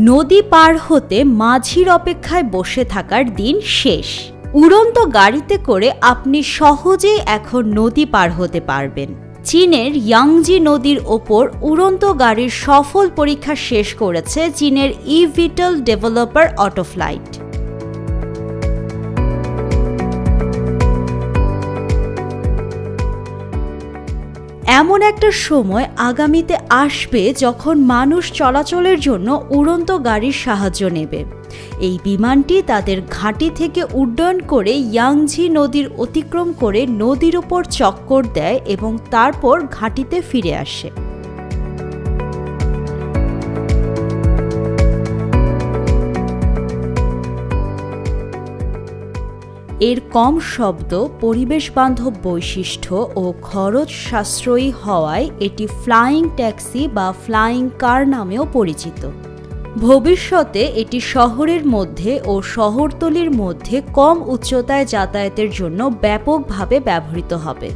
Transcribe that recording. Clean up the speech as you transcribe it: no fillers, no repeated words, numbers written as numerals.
নদী পার হতে মাঝির অপেক্ষায় বসে থাকার দিন শেষ। উড়ন্ত গাড়িতে করে আপনি সহজেই এখন নদী পার হতে পারবেন। চীনের ইয়াংজি নদীর ওপর উড়ন্ত গাড়ির সফল পরীক্ষা শেষ করেছে চীনের ইভিটল ডেভেলপার অটোফ্লাইট। এমন একটা সময় আগামীতে আসবে যখন মানুষ চলাচলের জন্য উড়ন্ত গাড়ির সাহায্য নেবে। এই বিমানটি তাদের ঘাঁটি থেকে উড্ডয়ন করে ইয়াংজি নদীর অতিক্রম করে নদীর উপর চক্কর দেয় এবং তারপর ঘাঁটিতে ফিরে আসে। এর কম শব্দ, পরিবেশ বান্ধব বৈশিষ্ট্য ও খরচ সাশ্রয়ী হওয়ায় এটি ফ্লাইং ট্যাক্সি বা ফ্লাইং কার নামেও পরিচিত। ভবিষ্যতে এটি শহরের মধ্যে ও শহরতলির মধ্যে কম উচ্চতায় যাতায়াতের জন্য ব্যাপকভাবে ব্যবহৃত হবে।